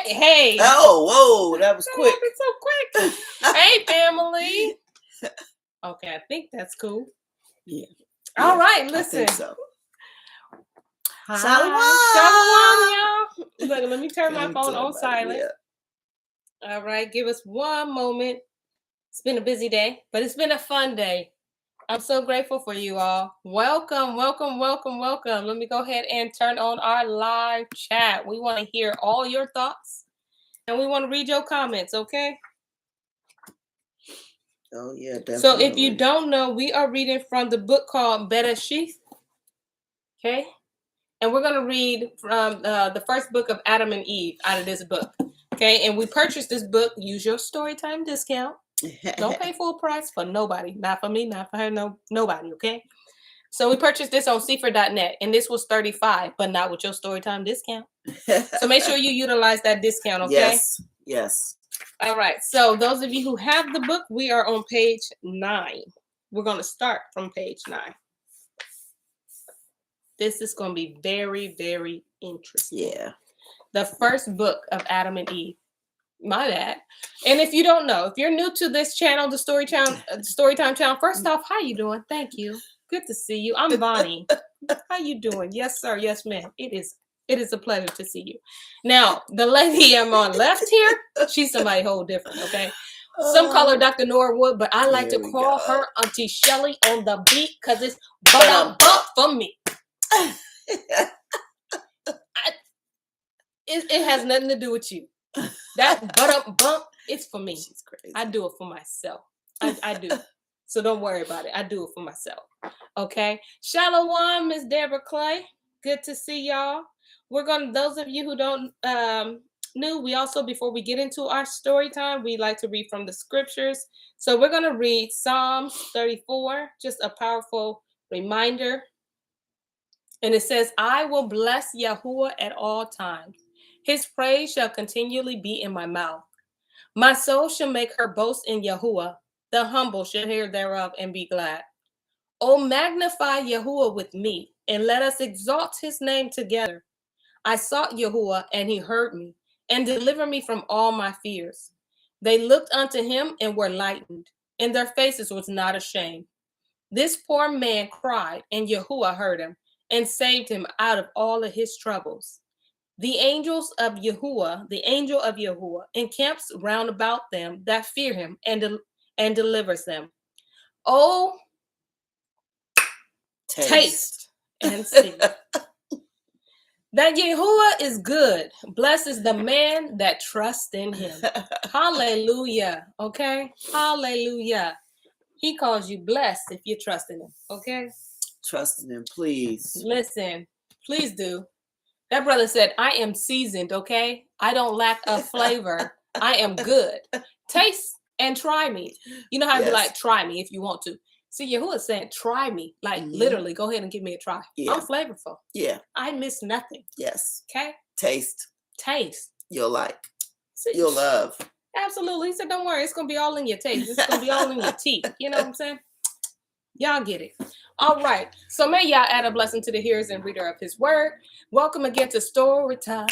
Hey. Oh, whoa, that was quick. So quick. Hey, family. Okay, I think that's cool. Yeah. All right, listen. I think so. Hi. Shalom, y'all. Look, let me turn my phone on silent. Yeah. All right, give us one moment. It's been a busy day, but it's been a fun day. I'm so grateful for you all. Welcome. Let me go ahead and turn on our live chat. We want to hear all your thoughts, and we want to read your comments, okay? Oh, yeah, definitely. So if you don't know, we are reading from the book called Bere'Shiyth, okay? And we're going to read from the first book of Adam and Eve out of this book, okay? And we purchased this book. Use your storytime discount. Don't pay full price for nobody. Not for me, not for her, nobody, okay? So we purchased this on Seafer.net, and this was $35, but not with your storytime discount. So make sure you utilize that discount, okay? Yes. All right. So those of you who have the book, we are on page 9. We're going to start from page 9. This is going to be very, very interesting. Yeah. The first book of Adam and Eve. My bad. And if you don't know, if you're new to this channel, the Storytime channel, first off, how you doing? Thank you. Good to see you. I'm Bonnie. How you doing? Yes, sir. Yes, ma'am. It is a pleasure to see you. Now, the lady I'm on left here, she's somebody whole different, okay? Some call her Dr. Norwood, but I like to call her Auntie Shelly on the beat because it's bump for me. It has nothing to do with you. That bump, it's for me. She's crazy. I do it for myself. I do. So don't worry about it. I do it for myself. Okay. Shalom, Miss Deborah Clay. Good to see y'all. Those of you who don't knew, we also, before we get into our story time, we like to read from the scriptures. So we're going to read Psalms 34, just a powerful reminder. And it says, I will bless Yahuwah at all times. His praise shall continually be in my mouth. My soul shall make her boast in Yahuwah. The humble shall hear thereof and be glad. O magnify Yahuwah with me, and let us exalt his name together. I sought Yahuwah, and he heard me, and delivered me from all my fears. They looked unto him and were lightened, and their faces was not ashamed. This poor man cried, and Yahuwah heard him, and saved him out of all of his troubles. The angel of Yahuwah encamps round about them that fear him and delivers them. Oh, taste and see that Yahuwah is good. Blessed is the man that trusts in him. Hallelujah. Okay? Hallelujah. He calls you blessed if you trust in him. Okay? Trust in him, please. Listen, please do. That brother said, I am seasoned, okay? I don't lack a flavor. I am good. Taste and try me. You know how to be like, try me if you want to. See, Yahuwah is saying, try me. Like, literally, go ahead and give me a try. Yeah. I'm flavorful. Yeah. I miss nothing. Yes. Okay? Taste. You'll like. See, you'll love. Absolutely. He said, don't worry. It's going to be all in your taste. It's going to be all in your teeth. You know what I'm saying? Y'all get it. All right. So may y'all add a blessing to the hearers and reader of his word. Welcome again to Story Time.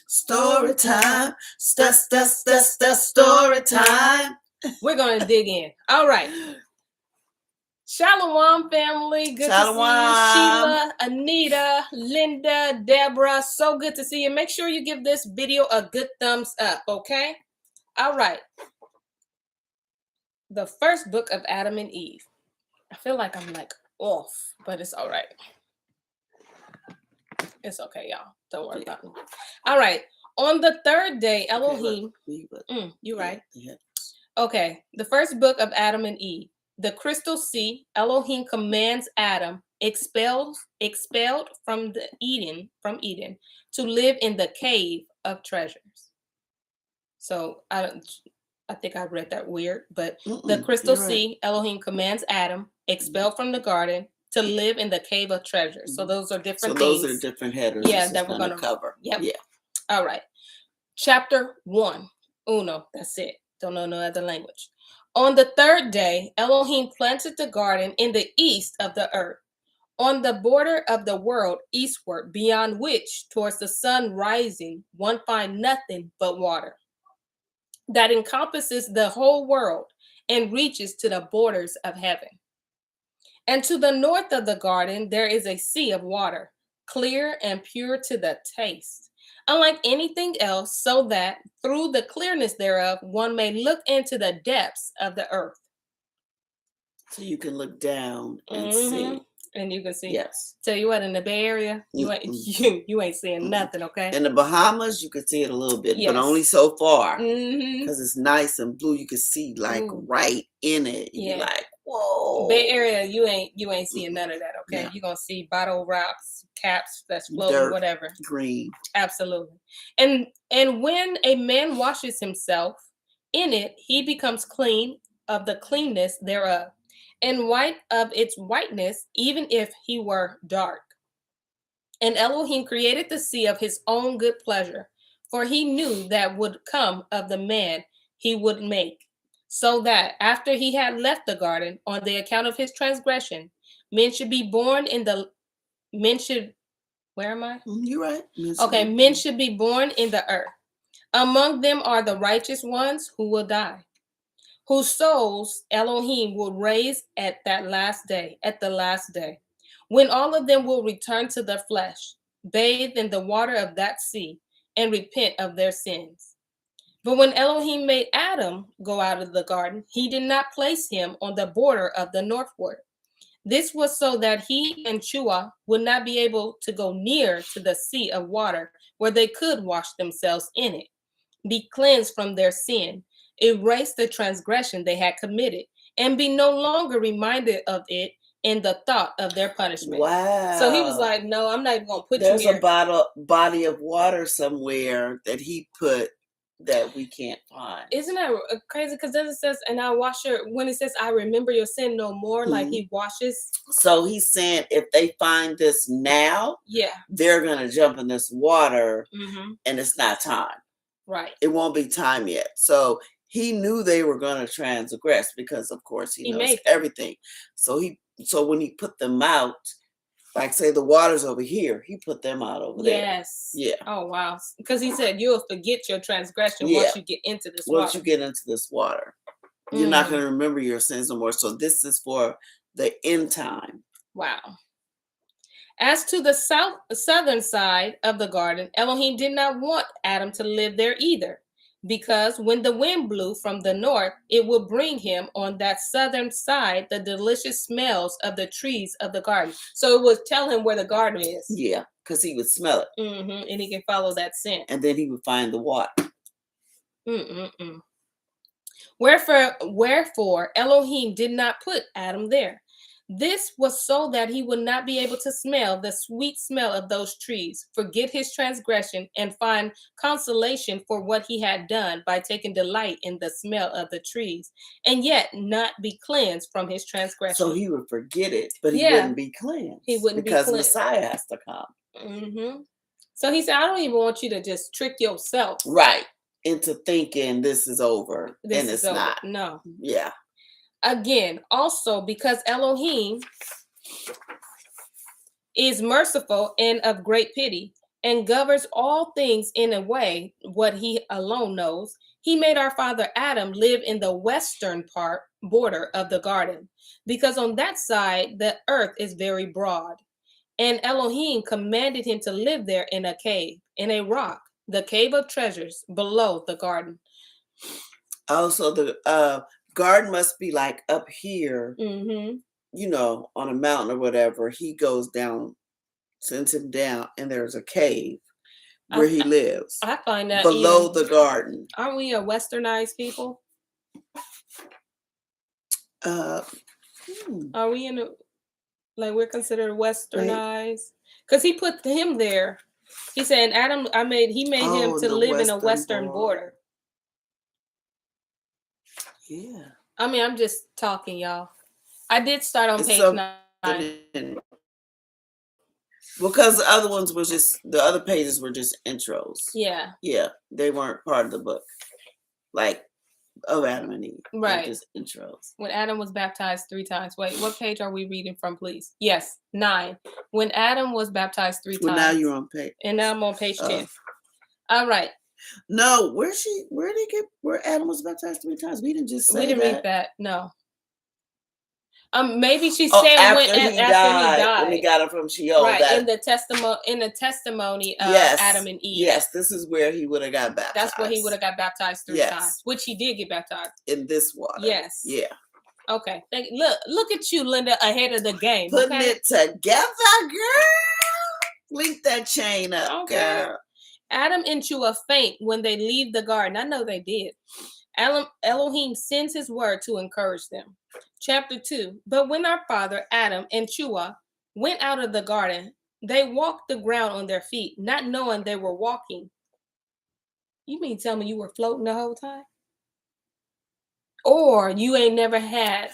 Story time. Story time. We're going to dig in. All right. Shalom, family. Good to see you. Sheila, Anita, Linda, Deborah. So good to see you. Make sure you give this video a good thumbs up, okay? All right. The first book of Adam and Eve. I feel like I'm like off, but it's all right. It's okay, y'all. Don't worry about me. All right. On the third day, Elohim. You right. Yeah. Okay. The first book of Adam and Eve. The crystal sea, Elohim commands Adam, expelled from Eden, to live in the cave of treasures. So I think I read that weird, but the crystal sea, Elohim commands Adam, expelled from the garden, to live in the cave of treasures. So those are different things. Those are different headers. Yeah, that we're going to cover. Yep. Yeah. All right. Chapter 1. Uno. That's it. Don't know no other language. On the third day, Elohim planted the garden in the east of the earth, on the border of the world eastward, beyond which, towards the sun rising, one find nothing but water, that encompasses the whole world and reaches to the borders of heaven. And to the north of the garden, there is a sea of water, clear and pure to the taste, unlike anything else, so that through the clearness thereof, one may look into the depths of the earth. So you can look down and see. And you can see. Yes. Tell you what, in the Bay Area, you ain't seeing nothing, okay? In the Bahamas, you can see it a little bit, Yes. but only so far. Because it's nice and blue. You can see like right in it. You're like, whoa. Bay Area, you ain't seeing none of that, okay? Yeah. You're gonna see bottle rocks, caps that's floating, dirt, whatever. Green. Absolutely. And when a man washes himself in it, he becomes clean of the cleanness thereof, and white of its whiteness, even if he were dark. And Elohim created the sea of his own good pleasure, for he knew that would come of the man he would make, so that after he had left the garden on the account of his transgression, men should be born in the where am I? You're right. Okay, men should be born in the earth. Among them are the righteous ones who will die, whose souls Elohim will raise at the last day, when all of them will return to the flesh, bathe in the water of that sea, and repent of their sins. But when Elohim made Adam go out of the garden, he did not place him on the border of the northward. This was so that he and Chua would not be able to go near to the sea of water where they could wash themselves in it, be cleansed from their sin, erase the transgression they had committed, and be no longer reminded of it in the thought of their punishment. Wow. So he was like, no, I'm not even going to put There's you here. There's a body of water somewhere that he put that we can't find. Isn't that crazy? Because then it says, and I wash your, when it says, I remember your sin no more, like he washes. So he's saying if they find this now, they're going to jump in this water and it's not time. Right. It won't be time yet. So he knew they were going to transgress because, of course, he knows everything. So when he put them out, like say the water's over here, he put them out over there. Yes. Yeah. Oh, wow. Because he said you'll forget your transgression once you get into this water. Once you get into this water. You're not going to remember your sins no more. So this is for the end time. Wow. As to the southern side of the garden, Elohim did not want Adam to live there either, because when the wind blew from the north, it would bring him on that southern side the delicious smells of the trees of the garden. So it would tell him where the garden is. Yeah, because he would smell it. And he can follow that scent. And then he would find the water. Wherefore Elohim did not put Adam there. This was so that he would not be able to smell the sweet smell of those trees, forget his transgression, and find consolation for what he had done by taking delight in the smell of the trees, and yet not be cleansed from his transgression. So he would forget it, but he wouldn't be cleansed. He wouldn't because be cleansed. Messiah has to come. So he said, I don't even want you to just trick yourself. Right. Into thinking this is over. And it's not. No. Yeah. Again, also because Elohim is merciful and of great pity and governs all things in a way what he alone knows, he made our father Adam live in the western border of the garden, because on that side the earth is very broad. And Elohim commanded him to live there in a cave, in a rock, the cave of treasures below the garden. Also, the garden must be like up here, you know, on a mountain or whatever. He goes down, sends him down, and there's a cave where he lives. I find that below the garden. Aren't we a westernized people? Are we in a, like, we're considered westernized? Because he put him there. He said, Adam, he made him to live in a western border. Yeah. I mean, I'm just talking, y'all. I did start on page 9. Because the other ones were the other pages were just intros. Yeah. Yeah. They weren't part of the book. Like of Adam and Eve. Right. Just intros. When Adam was baptized 3 times. Wait, what page are we reading from, please? Yes, 9. When Adam was baptized 3 times. Well, now you're on page. And now I'm on page 10. All right. No, where Adam was baptized 3 times? We didn't just say we didn't that. read that. No. Maybe she said after he died, when he got him from Sheol. Right, in the testimony of Adam and Eve. Yes, this is where he would have got baptized. That's where he would have got baptized 3 times, which he did get baptized. In this water. Yes. Yeah. Okay. Look at you, Linda, ahead of the game. Putting it together, girl. Link that chain up, girl. Adam and Chua faint when they leave the garden. I know they did. Elohim sends his word to encourage them. Chapter 2. But when our father Adam and Chua went out of the garden, they walked the ground on their feet, not knowing they were walking. You mean tell me you were floating the whole time? Or you ain't never had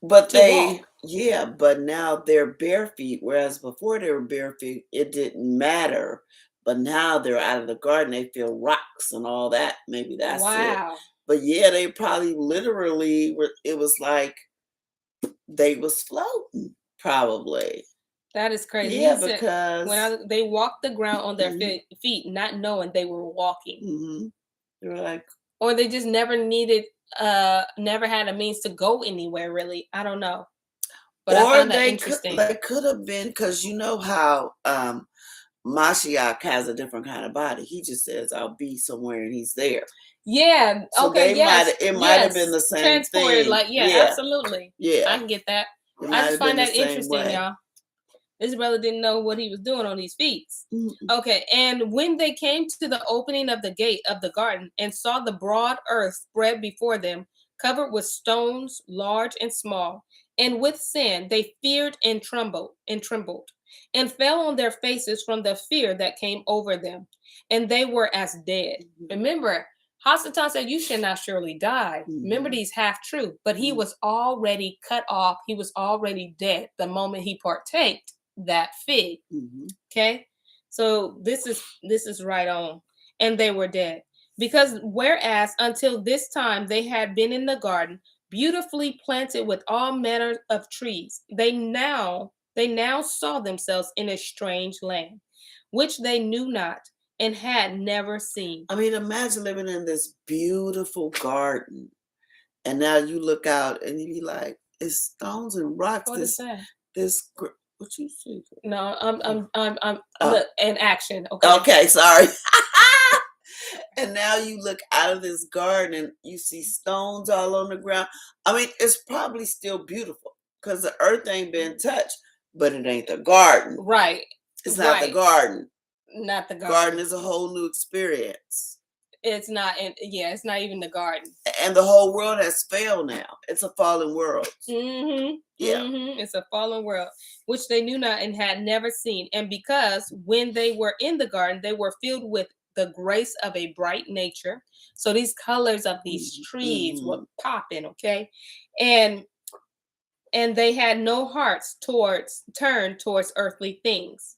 but now they're bare feet, whereas before they were bare feet, it didn't matter. But now they're out of the garden, they feel rocks and all that. Maybe that's it. But yeah, they probably literally were, it was like they was floating, probably. That is crazy. Yeah, because they walked the ground on their feet, not knowing they were walking. Mm-hmm. They were like, or they just never had a means to go anywhere, really. I don't know. But I found that interesting. They could have been, because you know how Mashiach has a different kind of body. He just says, I'll be somewhere and he's there. Yeah. So okay. It might have been the same transported, thing. Like, absolutely. Yeah. I can get that. I just find that interesting, y'all. This brother didn't know what he was doing on these feet. Mm-hmm. Okay. And when they came to the opening of the gate of the garden and saw the broad earth spread before them, covered with stones, large and small, and with sand, they feared and trembled, and fell on their faces from the fear that came over them, and they were as dead. Mm-hmm. Remember, Hasatan said, you shall not surely die. Mm-hmm. Remember these half-truths, but he was already cut off. He was already dead the moment he partaked that fig. Mm-hmm. Okay, so this is right on. And they were dead, because whereas until this time they had been in the garden, beautifully planted with all manner of trees, they now saw themselves in a strange land, which they knew not and had never seen. I mean, imagine living in this beautiful garden, and now you look out and you be like, it's stones and rocks. What is that? What you see? No, I'm look, in action. Okay. Okay, sorry. And now you look out of this garden and you see stones all on the ground. I mean, it's probably still beautiful because the earth ain't been touched, but it ain't the garden. Right. It's not the garden. Not the garden. Garden is a whole new experience. It's not, it's not even the garden. And the whole world has failed now. It's a fallen world. Mm-hmm. Yeah. Mm-hmm. It's a fallen world, which they knew not and had never seen. And because when they were in the garden, they were filled with the grace of a bright nature. So these colors of these trees were popping, okay? And they had no hearts turned towards earthly things.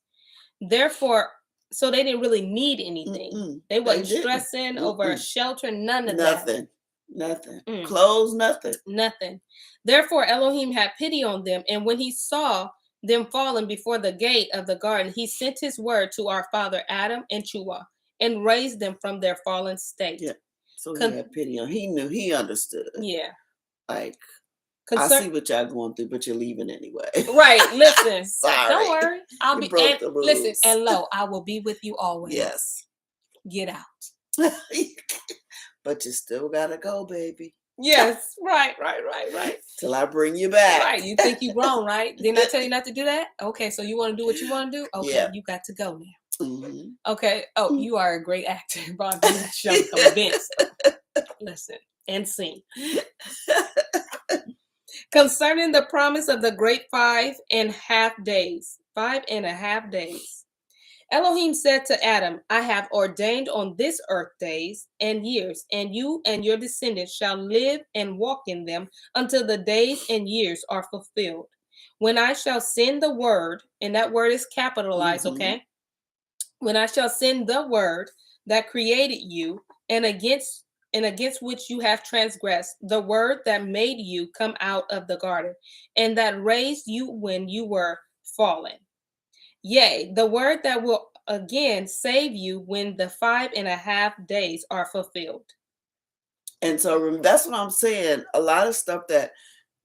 Therefore, so they didn't really need anything. They wasn't stressing over a shelter, none of that. Nothing. Clothes, nothing. Nothing. Therefore, Elohim had pity on them. And when he saw them falling before the gate of the garden, he sent his word to our father Adam and Chua and raised them from their fallen state. Yeah. So he had pity on. He knew. He understood. Yeah. Like, I see what y'all going through, but you're leaving anyway. Right. Listen. Sorry. Don't worry. I'll be. And listen. And lo, I will be with you always. Yes. Get out. But you still gotta go, baby. Yes. Right. Till I bring you back. Right. You think you grown, right? Didn't I tell you not to do that? Okay. So you want to do what you want to do? Okay. You got to go now. Mm-hmm. Okay. Oh, you are a great actor, Bob. I'm convinced. Listen and sing. Concerning the promise of the great 5.5 days. 5.5 days. Elohim said to Adam, I have ordained on this earth days and years, and you and your descendants shall live and walk in them until the days and years are fulfilled. When I shall send the word, and that word is capitalized, okay? When I shall send the word that created you, and against and against which you have transgressed, the word that made you come out of the garden, and that raised you when you were fallen. Yea, the word that will again save you when the 5.5 days are fulfilled. And so that's what I'm saying. A lot of stuff that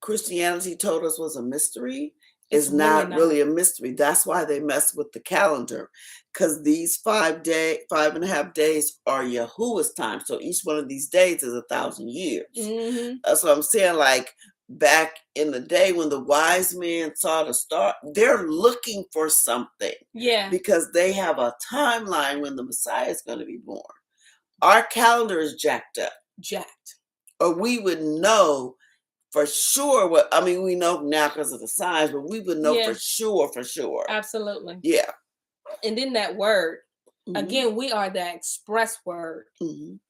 Christianity told us was a mystery is not really a mystery. That's why they mess with the calendar, because these 5.5 days are Yahuwah's time. So each one of these days is 1,000 years. Mm-hmm. That's what I'm saying. Like back in the day when the wise men saw the star, they're looking for something. Yeah. Because they have a timeline when the Messiah is going to be born. Our calendar is jacked up. Or we would know for sure we know now because of the signs, but we would know for sure. Absolutely. Yeah. And then that word, again, we are the express word.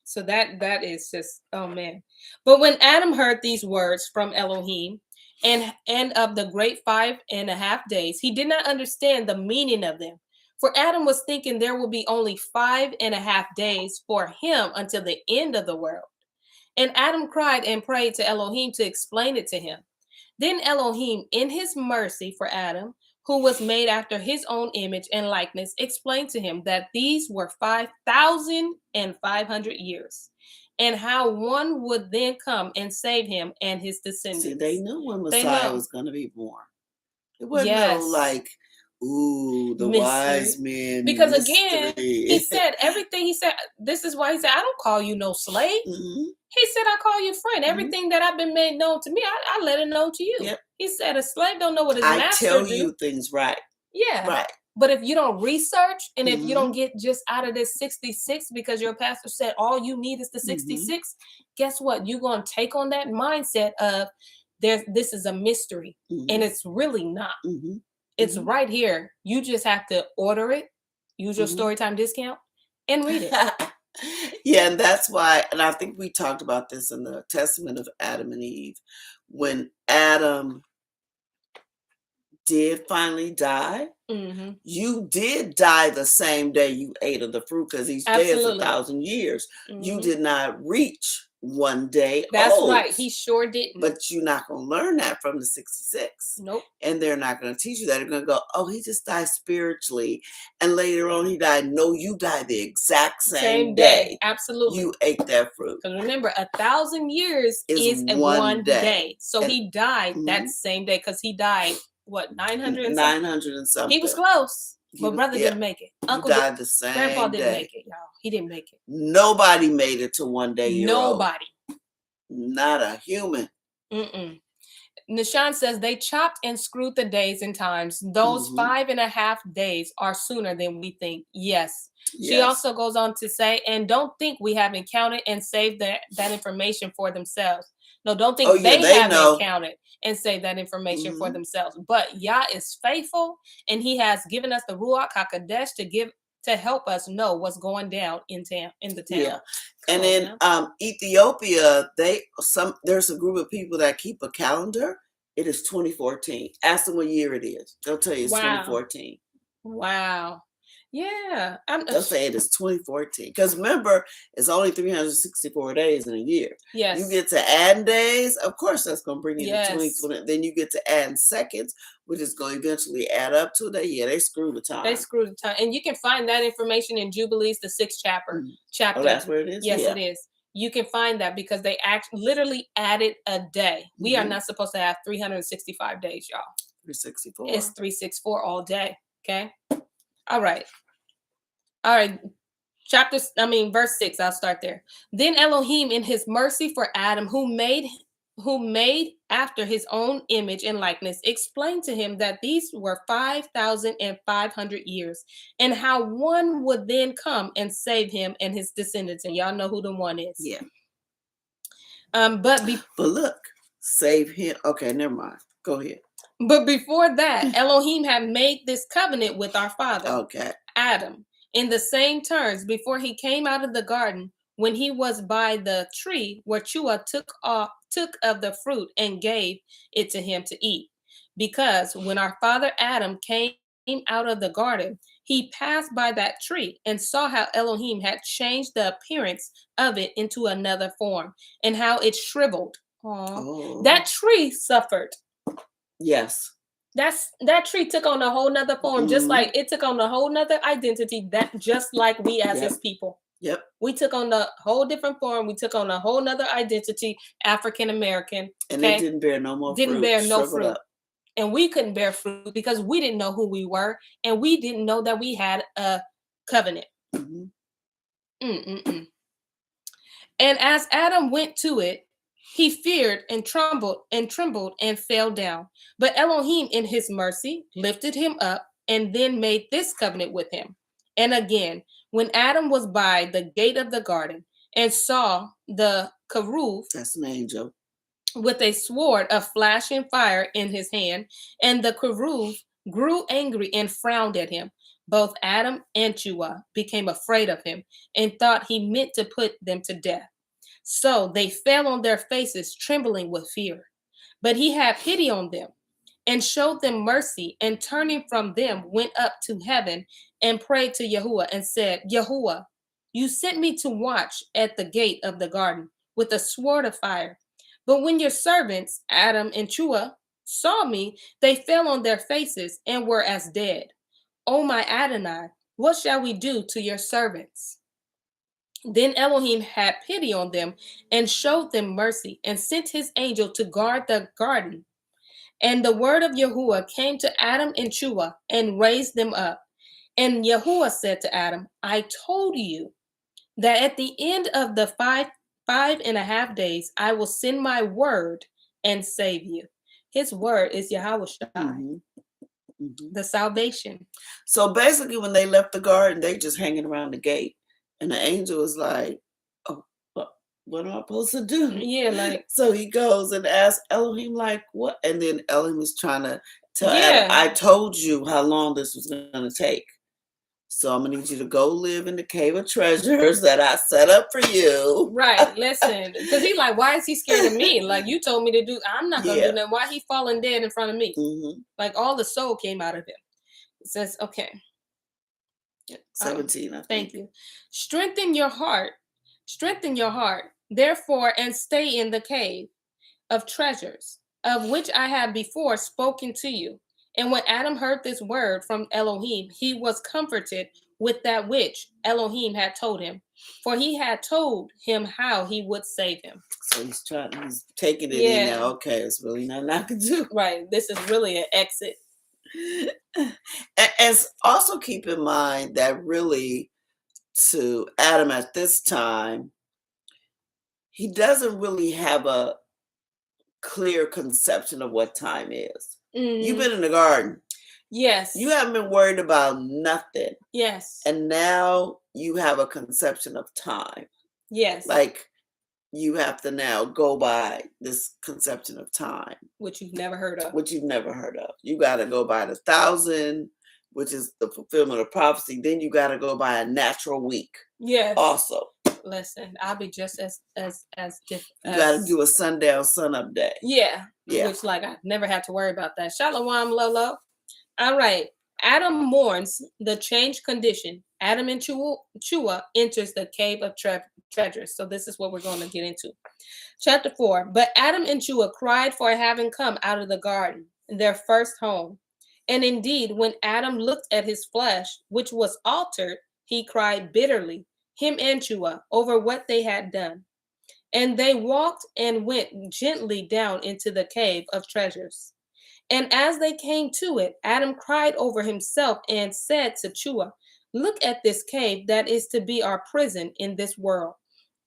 So that is just, oh man. But when Adam heard these words from Elohim and of the great 5.5 days, he did not understand the meaning of them. For Adam was thinking there will be only 5.5 days for him until the end of the world. And Adam cried and prayed to Elohim to explain it to him. Then Elohim, in his mercy for Adam, who was made after his own image and likeness, explained to him that these were 5,500 years, and how one would then come and save him and his descendants. See, they knew when Messiah was going to be born. It wasn't no like, ooh, the mystery. Wise men. Because again, he said everything. He said, this is why he said, I don't call you no slave. He said, I call you friend. Everything that I've been made known to me, I let it known to you. Yep. He said, a slave don't know what his master do. I tell you things right. Yeah. Right. But if you don't research and if you don't get just out of this 66 because your pastor said all you need is the 66, guess what? You're going to take on that mindset of this is a mystery. And it's really not. It's right here. You just have to order it, use your Storytime discount, and read it. Yeah, and that's why, and I think we talked about this in the Testament of Adam and Eve, when Adam did finally die, you did die the same day you ate of the fruit, because each day is 1,000 years. You did not reach one day That's right. He sure didn't. But you're not going to learn that from the 66. Nope. And they're not going to teach you that. They're going to go, oh, he just died spiritually. And later on he died. No, you died the exact same day. Absolutely. You ate that fruit. Because remember, 1,000 years is one day. So he died that same day because he died, what, 900 and something. He was close. But brother didn't make it. Uncle died the same Grandpa day. didn't make it, y'all. He didn't make it. Nobody made it to one day. Nobody. Not a human. Nishan says they chopped and screwed the days and times. Those 5.5 days are sooner than we think. Yes. She also goes on to say, and don't think we haven't counted and saved that information for themselves. No, don't think they haven't counted and saved that information for themselves. But Yah is faithful, and he has given us the Ruach HaKodesh to help us know what's going down in the town. Yeah. And in Ethiopia, there's a group of people that keep a calendar. It is 2014. Ask them what year it is. They'll tell you it's 2014. Wow. Yeah. They'll say it is 2014. Because remember, it's only 364 days in a year. Yes. You get to add days, of course that's going to bring you to 2020. Then you get to add seconds, which is going to eventually add up to that. Yeah, they screw the time. And you can find that information in Jubilees, the 6th chapter. Oh, that's where it is? Yes, it is. You can find that because they literally added a day. We are not supposed to have 365 days, y'all. 364. It's 364 all day. Okay. All right. Verse 6, I'll start there. Then Elohim, in his mercy for Adam, who made after his own image and likeness, explained to him that these were 5,500 years, and how one would then come and save him and his descendants. And y'all know who the one is. Yeah. But look, save him. Okay, never mind. Go ahead. But before that, Elohim had made this covenant with our father, Adam, in the same terms before he came out of the garden, when he was by the tree where Chua took of the fruit and gave it to him to eat. Because when our father Adam came out of the garden, he passed by that tree and saw how Elohim had changed the appearance of it into another form and how it shriveled. Aww. Oh. That tree suffered. Yes. That tree took on a whole nother form, just like it took on a whole nother identity, that just like we as his people. Yep. We took on a whole different form. We took on a whole nother identity, African American. And it didn't bear no more fruit. Didn't bear no fruit. Up. And we couldn't bear fruit because we didn't know who we were, and we didn't know that we had a covenant. And as Adam went to it, he feared and trembled and fell down. But Elohim in his mercy lifted him up and then made this covenant with him. And again, when Adam was by the gate of the garden and saw the keruv, that's an angel, with a sword of flashing fire in his hand, and the keruv grew angry and frowned at him, both Adam and Chua became afraid of him and thought he meant to put them to death. So they fell on their faces, trembling with fear. But he had pity on them and showed them mercy, and turning from them, went up to heaven and prayed to Yahuwah and said, Yahuwah, you sent me to watch at the gate of the garden with a sword of fire. But when your servants, Adam and Chua, saw me, they fell on their faces and were as dead. O my Adonai, what shall we do to your servants? Then Elohim had pity on them and showed them mercy and sent his angel to guard the garden. And the word of Yahuwah came to Adam and Chua and raised them up. And Yahuwah said to Adam, I told you that at the end of the 5.5 days, I will send my word and save you. His word is Yahweh Shai, the salvation. So basically, when they left the garden, they just hanging around the gate. And the angel was like, oh, what am I supposed to do? Yeah, like. So he goes and asks Elohim, like, what? And then Elohim is trying to tell Adam, I told you how long this was going to take. So I'm going to need you to go live in the cave of treasures that I set up for you. Right, listen. Because he's like, why is he scared of me? Like, you told me to do, I'm not going to do that. Why he falling dead in front of me? Like, all the soul came out of him. It says, okay. 17, I think. Thank you. Strengthen your heart, therefore, and stay in the cave of treasures, of which I have before spoken to you. And when Adam heard this word from Elohim, he was comforted with that which Elohim had told him, for he had told him how he would save him. So he's taking it in now. Okay, it's really nothing I can do. Right, this is really an exit. And also keep in mind that really to Adam at this time, he doesn't really have a clear conception of what time is. You've been in the garden. Yes. You haven't been worried about nothing. Yes. And now you have a conception of time. Yes. Like you have to now go by this conception of time. Which you've never heard of. You got to go by the 1,000, which is the fulfillment of prophecy. Then you got to go by a natural week. Yes. Also. Listen, I'll be just as different. You got to do a sundown, sunup day. Yeah. Which, like, I've never had to worry about that. Shalom, Lolo. All right. Adam mourns the changed condition. Adam and Chua enters the cave of treasures. So this is what we're going to get into. Chapter 4. But Adam and Chua cried for having come out of the garden, their first home. And indeed, when Adam looked at his flesh, which was altered, he cried bitterly, him and Chua, over what they had done. And they walked and went gently down into the cave of treasures. And as they came to it, Adam cried over himself and said to Chua, look at this cave that is to be our prison in this world,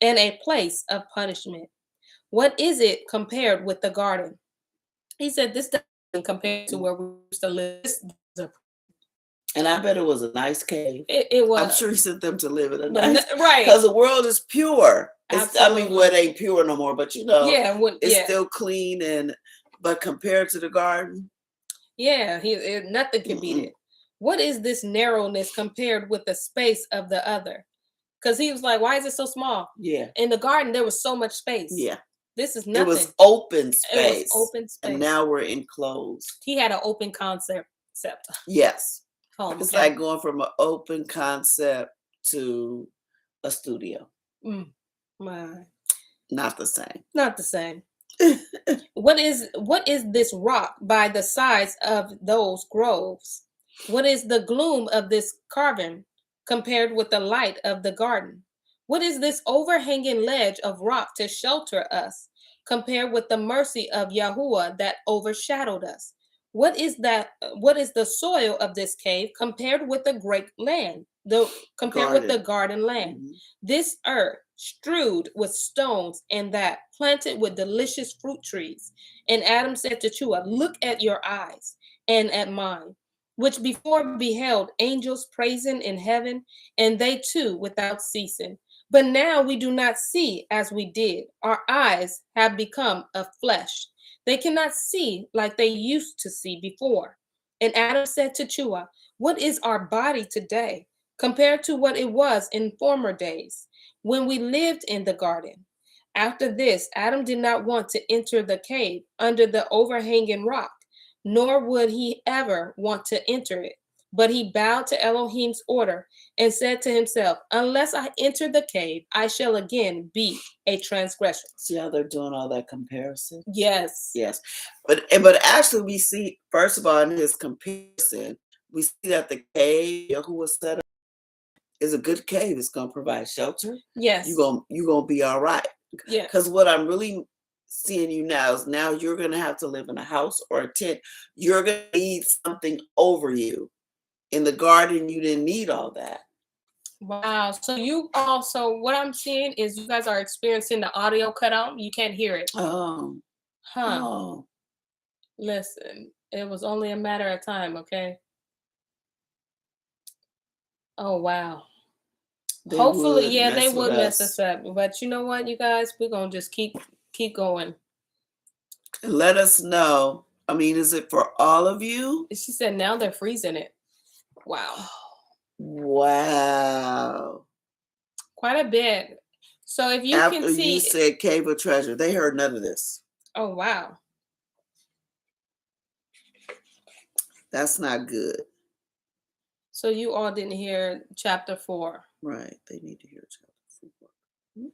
and a place of punishment. What is it compared with the garden? He said, this doesn't compare to where we used to live. And I bet it was a nice cave. It was. I'm sure he sent them to live in a nice cave. Right. Because the world is pure. It ain't pure no more, but it's still clean but compared to the garden. Yeah, nothing can beat it. What is this narrowness compared with the space of the other? Because he was like, why is it so small? Yeah. In the garden, there was so much space. Yeah. This is nothing. It was open space. And now we're enclosed. He had an open concept. Yes. home. It's Okay? like going from an open concept to a studio. My. Not the same. Not the same. What is this rock by the sides of those groves? What is the gloom of this cavern compared with the light of the garden? What is this overhanging ledge of rock to shelter us compared with the mercy of Yahuwah that overshadowed us? What is the soil of this cave compared with the great land? Compared with the garden land. Mm-hmm. This earth strewed with stones and that planted with delicious fruit trees. And Adam said to Chua, look at your eyes and at mine, which before beheld angels praising in heaven, and they too without ceasing. But now we do not see as we did. Our eyes have become of flesh. They cannot see like they used to see before. And Adam said to Chua, what is our body today compared to what it was in former days when we lived in the garden? After this, Adam did not want to enter the cave under the overhanging rock, nor would he ever want to enter it. But he bowed to Elohim's order and said to himself, unless I enter the cave, I shall again be a transgressor. See how they're doing all that comparison? Yes. Yes. But actually we see, first of all, in his comparison, we see that the cave Yahuwah set up is a good cave. It's going to provide shelter. Yes. You're going to be all right. Yeah. Because what I'm really seeing you now is now you're going to have to live in a house or a tent. You're going to need something over you. In the garden, you didn't need all that. Wow. So you also, what I'm seeing is you guys are experiencing the audio cut out. You can't hear it. Oh. Huh. Oh. Listen, it was only a matter of time, okay? Oh, wow. Hopefully, they would mess us up. But you know what, you guys? We're going to just keep going. Let us know. I mean, is it for all of you? She said now they're freezing it. Wow. Wow. Quite a bit. So if you After can see. You said cave of treasure. They heard none of this. Oh, wow. That's not good. So you all didn't hear chapter 4. Right. They need to hear chapter 4.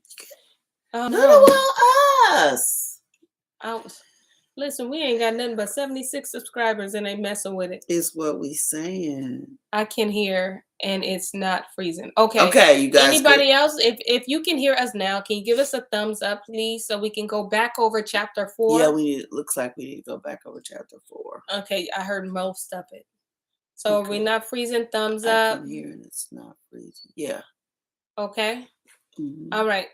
Oh, no. Not us. Listen, we ain't got nothing but 76 subscribers and they messing with it. It's what we saying. I can hear and it's not freezing. Okay. Okay, you guys. Anybody else? If you can hear us now, can you give us a thumbs up, please, so we can go back over chapter 4? Yeah, looks like we need to go back over chapter 4. Okay, I heard most of it. So are we not freezing? Thumbs up. I can hear and it's not freezing. Yeah. Okay. Mm-hmm. All right.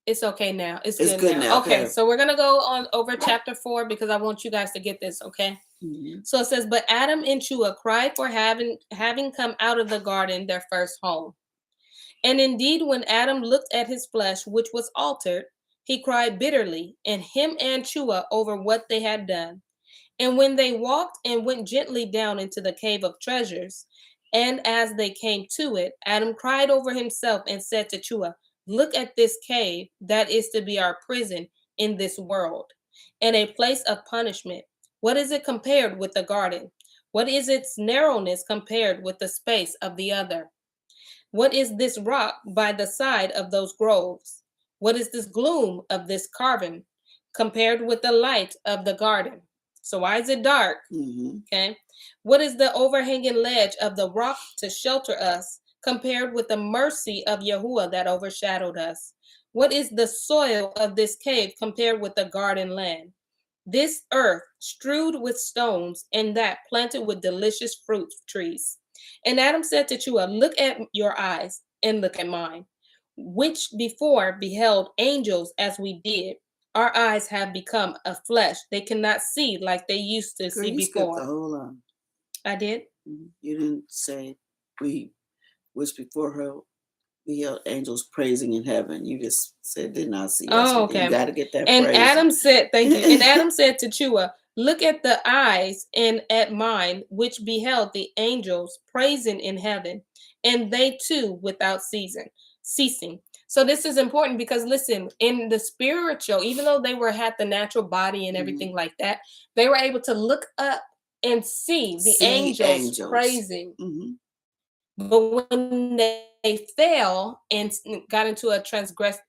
It's okay now. It's good now. Okay, so we're going to go on over chapter 4 because I want you guys to get this, okay? Mm-hmm. So it says, but Adam and Chua cried for having come out of the garden, their first home. And indeed, when Adam looked at his flesh, which was altered, he cried bitterly, and him and Chua over what they had done. And when they walked and went gently down into the cave of treasures, and as they came to it, Adam cried over himself and said to Chua, look at this cave that is to be our prison in this world, and a place of punishment. What is it compared with the garden? What is its narrowness compared with the space of the other? What is this rock by the side of those groves? What is this gloom of this cavern compared with the light of the garden? So why is it dark? Mm-hmm. Okay. What is the overhanging ledge of the rock to shelter us compared with the mercy of Yahuwah that overshadowed us? What is the soil of this cave compared with the garden land? This earth strewed with stones and that planted with delicious fruit trees. And Adam said to Chua, look at your eyes and look at mine, which before beheld angels as we did. Our eyes have become of flesh. They cannot see like they used to see before. Hold on. I did? You didn't say which before her beheld angels praising in heaven. You just said did not see. Oh, okay. You got to get that and phrase. Adam said, thank you. And Adam said to Chua, look at the eyes and at mine, which beheld the angels praising in heaven, and they too without ceasing. So this is important because listen, in the spiritual, even though they had the natural body and everything like that, they were able to look up and see the See angels angels. praising. Hmm. But when they fell and got into a transgress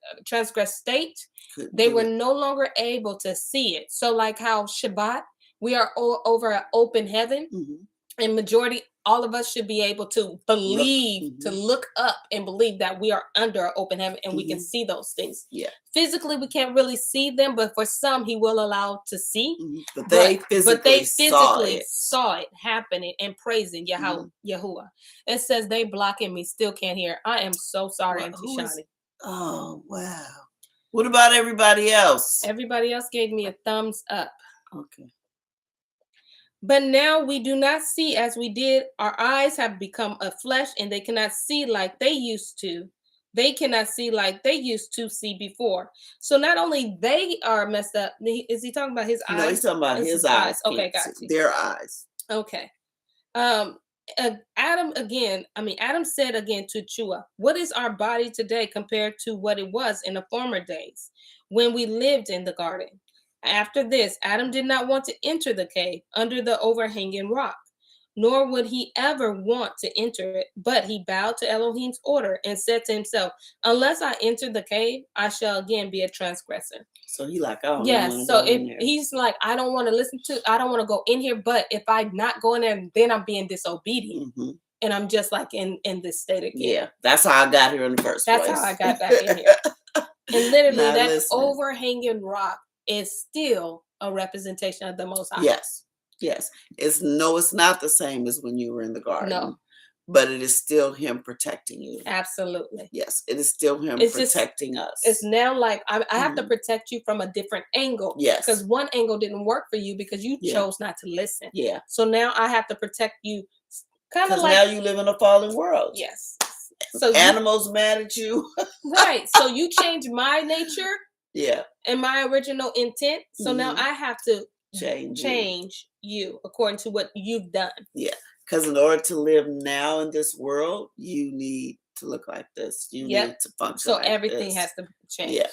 state, Couldn't they do were it. no longer able to see it. So, like how Shabbat, we are over an open heaven, Hmm. and majority all of us should be able to Look. believe, to Hmm. look up and believe that we are under an open heaven and we can Hmm. see those things. Yeah. Physically we can't really see them, but for some he will allow to see. Hmm. But but they but physically they saw physically it. saw it happening and praising Hmm. Yahuwah. It says they blocking me, still can't hear. I am so sorry, Well, Auntie who is? Shani. Oh wow. What about everybody else? Everybody else gave me a thumbs up. Okay. But now we do not see as we did. Our eyes have become a flesh, and they cannot see like they used to. They cannot see like they used to see before. So not only they are messed up. Is he talking about his eyes? No, he's talking about It's his eyes. Okay, Can't got see. you. Their eyes. Okay. Adam said again to Chua, what is our body today compared to what it was in the former days when we lived in the garden? After this, Adam did not want to enter the cave under the overhanging rock, nor would he ever want to enter it, but he bowed to Elohim's order and said to himself, unless I enter the cave, I shall again be a transgressor. So he like, I don't Yes, want to so go if in there. he's like, I don't want to go in here, but if I'm not going there, then I'm being disobedient. Hmm. And I'm just like in this state again. Yeah, that's how I got here in the first place. That's how I got back in here. And literally Not that listening. overhanging rock is still a representation of the Most High. Yes, yes. It's not the same as when you were in the garden. No. But it is still him protecting you. Absolutely. Yes, it is still him protecting us. It's now like I have to protect you from a different angle. Yes. Because one angle didn't work for you because you chose not to listen. Yeah. So now I have to protect you kind of like. Because now you live in a fallen world. Yes. So animals mad at you. Right. So you change my nature. Yeah. And my original intent. So now I have to change you according to what you've done. Yeah. Because in order to live now in this world, you need to look like this. You need to function so like everything this. has to change. Yeah.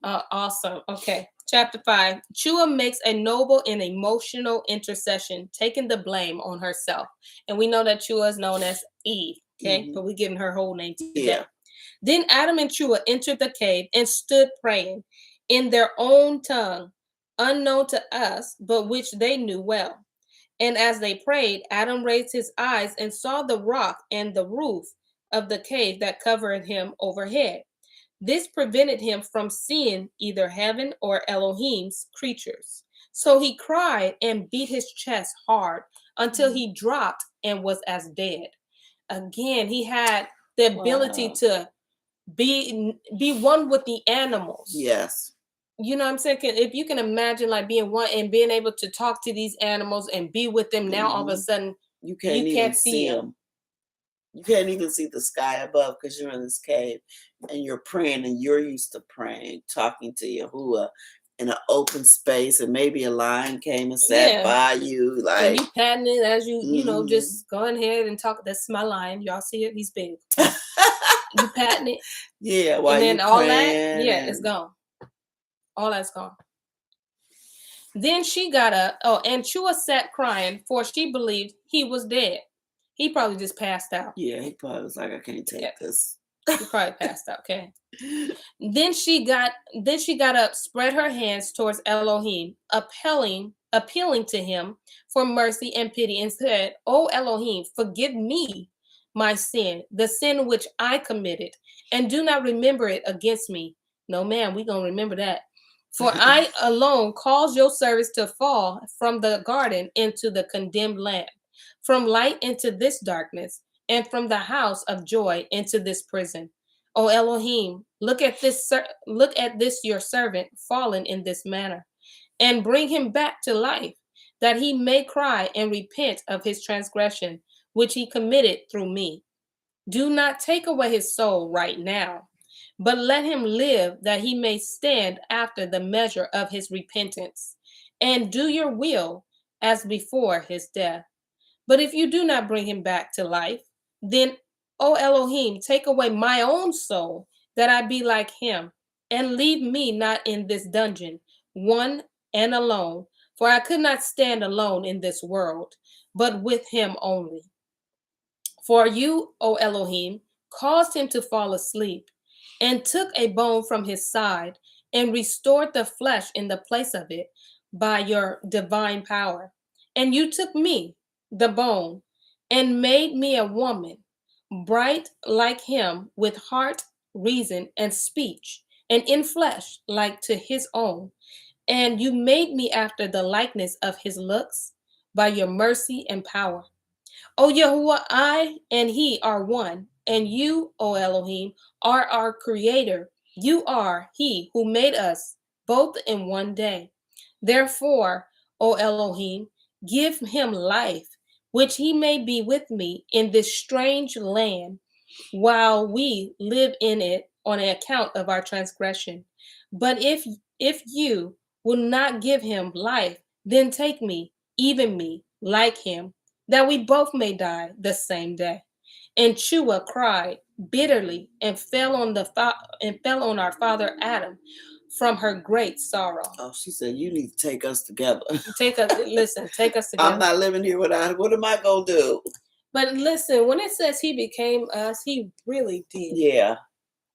Awesome. Okay. Chapter 5. Chua makes a noble and emotional intercession, taking the blame on herself. And we know that Chua is known as Eve. Okay. But we're giving her whole name today. Yeah. Then Adam and Chua entered the cave and stood praying in their own tongue, unknown to us, but which they knew well. And as they prayed, Adam raised his eyes and saw the rock and the roof of the cave that covered him overhead. This prevented him from seeing either heaven or Elohim's creatures. So he cried and beat his chest hard until he dropped and was as dead. Again, he had the ability to be one with the animals. Yes. You know what I'm saying? If you can imagine like being one and being able to talk to these animals and be with them, now all of a sudden you can't see them. You can't even see the sky above because you're in this cave and you're praying and you're used to praying, talking to Yahuwah in an open space, and maybe a lion came and sat by you, like, and you patting it as you know, just go ahead and talk. That's my lion. Y'all see it? He's big. You patting it. Yeah. While and then you all praying that, it's gone. All that's gone. Then she got up. Oh, and Chua sat crying, for she believed he was dead. He probably just passed out. Yeah, he probably was like, I can't take this. He probably passed out. Okay. Then she got up, spread her hands towards Elohim, appealing to him for mercy and pity, and said, "O Elohim, forgive me my sin, the sin which I committed, and do not remember it against me." No, ma'am, we're gonna remember that. For I alone caused your servants to fall from the garden into the condemned land, from light into this darkness, and from the house of joy into this prison. O Elohim, look at this your servant fallen in this manner, and bring him back to life, that he may cry and repent of his transgression, which he committed through me. Do not take away his soul right now, but let him live, that he may stand after the measure of his repentance, and do your will as before his death. But if you do not bring him back to life, then, O Elohim, take away my own soul, that I be like him, and leave me not in this dungeon, one and alone. For I could not stand alone in this world, but with him only. For you, O Elohim, caused him to fall asleep, and took a bone from his side, and restored the flesh in the place of it by your divine power. And you took me, the bone, and made me a woman, bright like him, with heart, reason, and speech, and in flesh like to his own. And you made me after the likeness of his looks by your mercy and power. O Yahuwah, I and he are one, and you, O Elohim, are our creator. You are he who made us both in one day. Therefore, O Elohim, give him life, which he may be with me in this strange land, while we live in it on account of our transgression. But if you will not give him life, then take me, even me, like him, that we both may die the same day. And Chua cried bitterly and fell on our father Adam from her great sorrow. Oh, she said, you need to take us together. Take us together. I'm not living here without it. What am I going to do? But listen, when it says he became us, he really did. Yeah.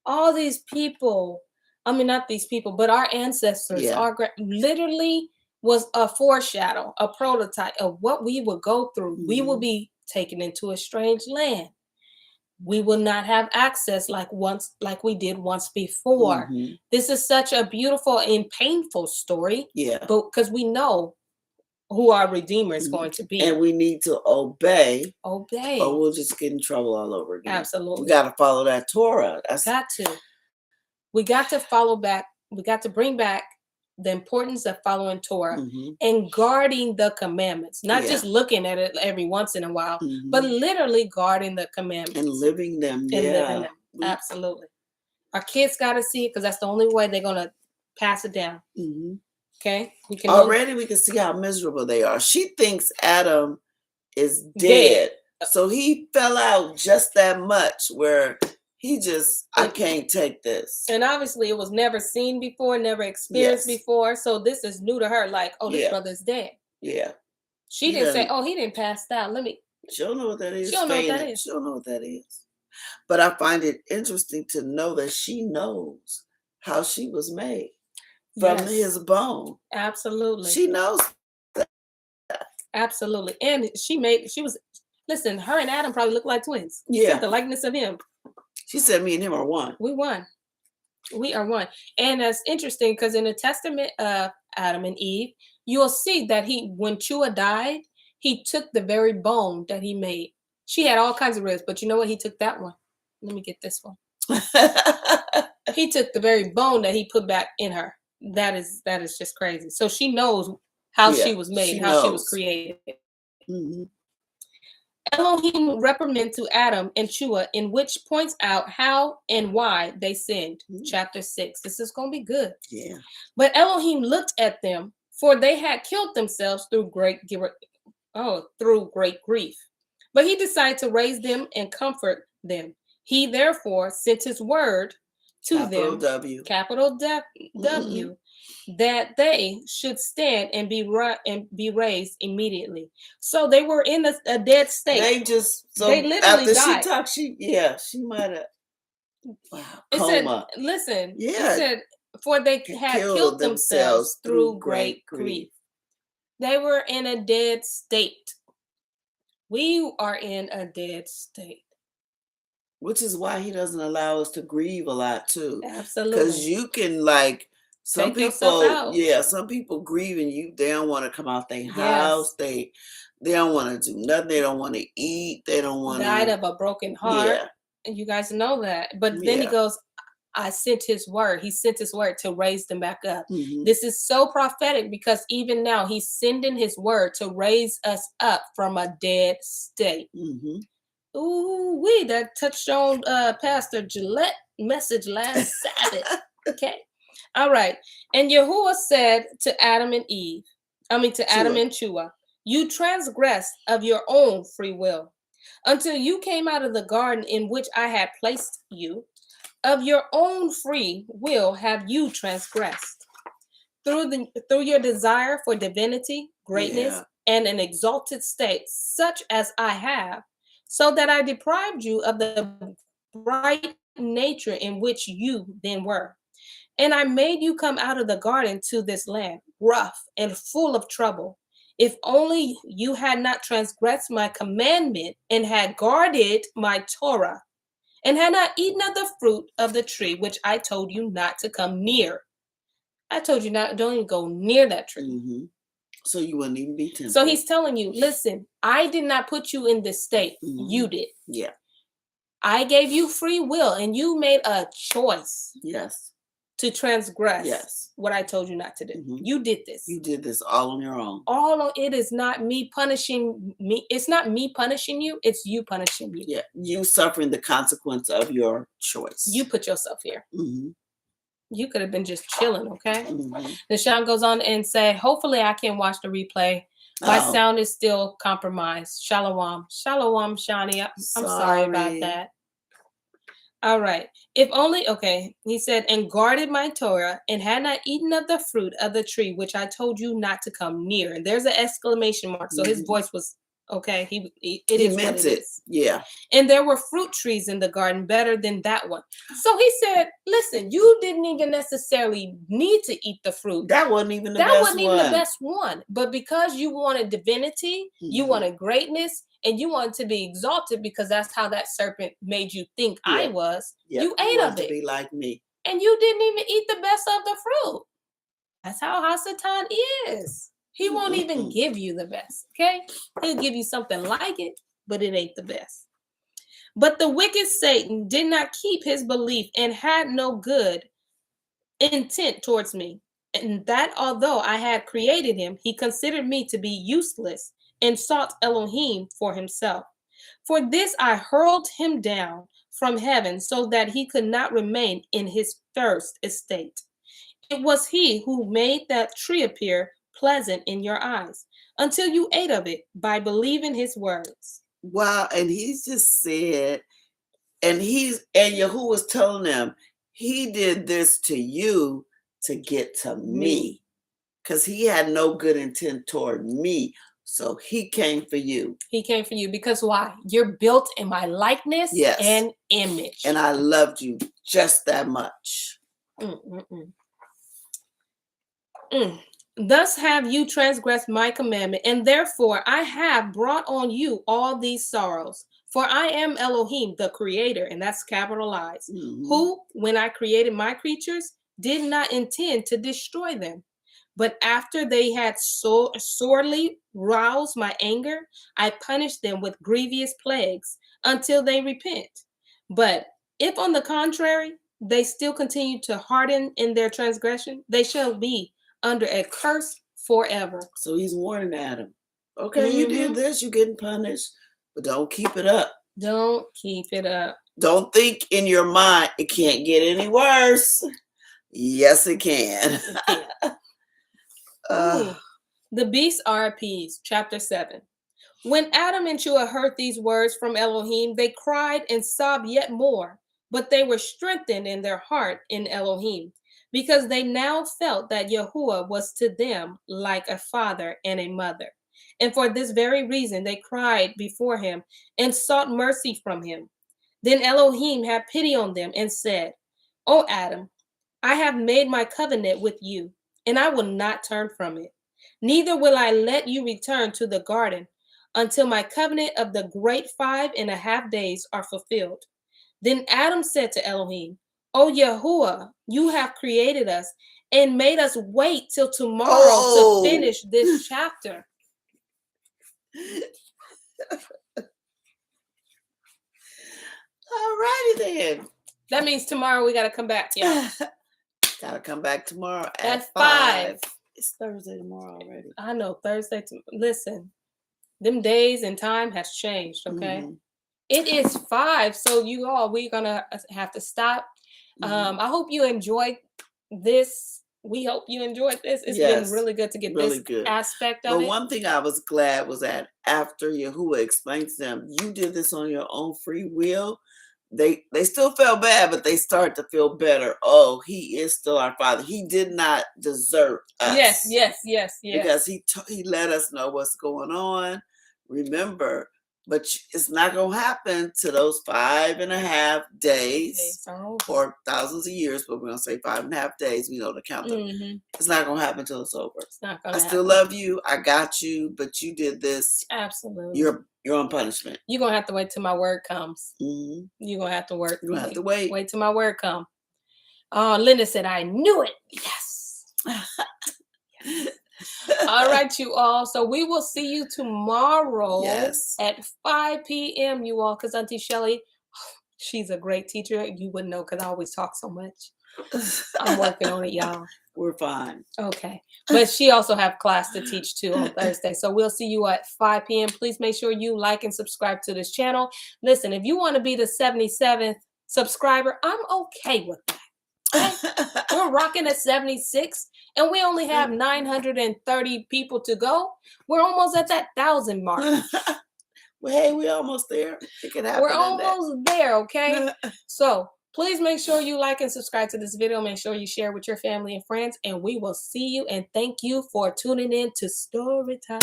All these people, I mean, not these people, but our ancestors, literally was a foreshadow, a prototype of what we would go through. Mm-hmm. We will be taken into a strange land. We will not have access like we did once before. Mm-hmm. This is such a beautiful and painful story. Yeah. But because we know who our Redeemer is going to be. And we need to obey. Obey. Or we'll just get in trouble all over again. Absolutely. We got to follow that Torah. We got to follow back. We got to bring back the importance of following Torah and guarding the commandments. Not just looking at it every once in a while, but literally guarding the commandments. And living them. Absolutely. Our kids got to see it because that's the only way they're going to pass it down. Mm-hmm. Okay? We can see how miserable they are. She thinks Adam is dead. So he fell out just that much where I can't take this. And obviously it was never seen before, never experienced before. So this is new to her. Like, oh, this brother's dead. Yeah. She didn't say, oh, he didn't pass out. She don't know what that is. She don't know what that is. She don't know what that is. But I find it interesting to know that she knows how she was made from his bone. Absolutely. She knows that. Absolutely. And listen, her and Adam probably look like twins. Yeah. The likeness of him. She said me and him are one. We are one. And that's interesting because in the testament of Adam and Eve, you'll see that when Chua died, he took the very bone that he made. She had all kinds of ribs, but you know what? He took that one. Let me get this one. He took the very bone that he put back in her. That is just crazy. So she knows how she was made, she was created. Mm-hmm. Elohim reprimand to Adam and Chua, in which points out how and why they sinned. Mm-hmm. Chapter 6. This is going to be good. Yeah. But Elohim looked at them, for they had killed themselves through great grief. But he decided to raise them and comfort them. He therefore sent his word to them, capital W, that they should stand and be raised immediately. So they were in a dead state. They literally after died. She talked, she might have. Wow. Coma. It said, for they had killed themselves through great grief. They were in a dead state. We are in a dead state. Which is why he doesn't allow us to grieve a lot too. Absolutely. Because you can some people grieve and they don't want to come out their house. They don't want to do nothing. They don't want to eat. They don't want to. Died of a broken heart. Yeah. And you guys know that. But then he goes, I sent his word. He sent his word to raise them back up. Mm-hmm. This is so prophetic because even now he's sending his word to raise us up from a dead state. Mm-hmm. Ooh, that touched on Pastor Gillette message last Sabbath. Okay. All right. And Yahuwah said to Adam and Adam and Chua, you transgressed of your own free will until you came out of the garden in which I had placed you. Of your own free will have you transgressed. through your desire for divinity, greatness, and an exalted state, such as I have, so that I deprived you of the bright nature in which you then were. And I made you come out of the garden to this land, rough and full of trouble. If only you had not transgressed my commandment and had guarded my Torah, and had not eaten of the fruit of the tree which I told you not to come near. I told you not, don't even go near that tree. Mm-hmm. So you wouldn't even be tempted. So he's telling you, listen, I did not put you in this state. Mm-hmm. You did. Yeah. I gave you free will, and you made a choice. Yes. To transgress. Yes. What I told you not to do. Mm-hmm. You did this. You did this all on your own. It is not me punishing me. It's not me punishing you. It's you punishing you. Yeah. You suffering the consequence of your choice. You put yourself here. Mm-hmm. You could have been just chilling, okay? Mm-hmm. Then Sean goes on and say, hopefully I can watch the replay. My sound is still compromised. Shalom. Shalom, Shani. I'm sorry about that. All right. If only, okay. He said, and guarded my Torah and had not eaten of the fruit of the tree, which I told you not to come near. And there's an exclamation mark. So his voice was, okay. He meant it. Yeah. And there were fruit trees in the garden better than that one. So he said, listen, you didn't even necessarily need to eat the fruit. That wasn't even the best one. But because you wanted divinity, you wanted greatness, and you wanted to be exalted because that's how that serpent made you think I was. Yeah. You ate of it. To be like me. And you didn't even eat the best of the fruit. That's how Hasatan is. He won't even give you the best, okay? He'll give you something like it, but it ain't the best. But the wicked Satan did not keep his belief and had no good intent towards me. And that although I had created him, he considered me to be useless and sought Elohim for himself. For this I hurled him down from heaven so that he could not remain in his first estate. It was he who made that tree appear pleasant in your eyes until you ate of it by believing his words. Wow. And he's just said, and Yahuwah was telling them, he did this to you to get to me. Because he had no good intent toward me. So he came for you. He came for you because why? You're built in my likeness and image. And I loved you just that much. Thus have you transgressed my commandment, and therefore I have brought on you all these sorrows. For I am Elohim, the creator, and that's capitalized, who, when I created my creatures, did not intend to destroy them. But after they had sorely roused my anger, I punished them with grievous plagues until they repent. But if, on the contrary, they still continue to harden in their transgression, they shall be under a curse forever. So he's warning Adam. Okay, you did this, you're getting punished, but don't keep it up. Don't keep it up. Don't think in your mind it can't get any worse. Yes, it can. The beasts are appeased, chapter 7. When Adam and Shua heard these words from Elohim, they cried and sobbed yet more, but they were strengthened in their heart in Elohim, because they now felt that Yahuwah was to them like a father and a mother. And for this very reason, they cried before him and sought mercy from him. Then Elohim had pity on them and said, O Adam, I have made my covenant with you, and I will not turn from it. Neither will I let you return to the garden until my covenant of the great 5.5 days are fulfilled. Then Adam said to Elohim, O Yahuwah, you have created us and made us wait till tomorrow to finish this chapter. All righty then. That means tomorrow we got to come back, y'all. Got to come back tomorrow at 5. It's Thursday tomorrow already. I know, Thursday. Listen, them days and time has changed, okay? It is 5, so we're going to have to stop. I hope you enjoyed this. We hope you enjoyed this. It's been really good to get this aspect of it. But one thing I was glad was that after Yahuwah explained to them, you did this on your own free will. they still felt bad, but they start to feel better. Oh, he is still our Father. He did not desert us. Yes. Because he let us know what's going on. Remember, but it's not going to happen to those 5.5 days or thousands of years, but we're going to say 5.5 days. We know to count them. Mm-hmm. It's not going to happen till it's over. It's not going to I still love you. I got you, but you did this. Absolutely. You're on punishment. You're going to have to wait till my word comes. Mm-hmm. You're going to have to work. You're going to have to wait. Wait till my word comes. Oh, Linda said, I knew it. Yes. All right, you all. So we will see you tomorrow at 5 p.m., you all, because Auntie Shelly, she's a great teacher. You wouldn't know because I always talk so much. I'm working on it, y'all. We're fine. Okay. But she also have class to teach too on Thursday. So we'll see you at 5 p.m. Please make sure you like and subscribe to this channel. Listen, if you want to be the 77th subscriber, I'm okay with that. Okay? We're rocking at 76 and we only have 930 people to go. We're almost at that 1,000 mark. Well, hey, we're almost there. It can happen. We're almost there, okay? So please make sure you like and subscribe to this video. Make sure you share with your family and friends. And we will see you. And thank you for tuning in to Story Time.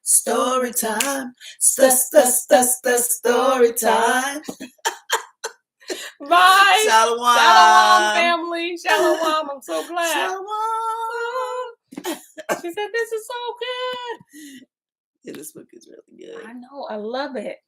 Story time. Story time. Bye. Shalom. Shalom, family. Shalom. I'm so glad. Shalom. She said, this is so good. Yeah, this book is really good. I know. I love it.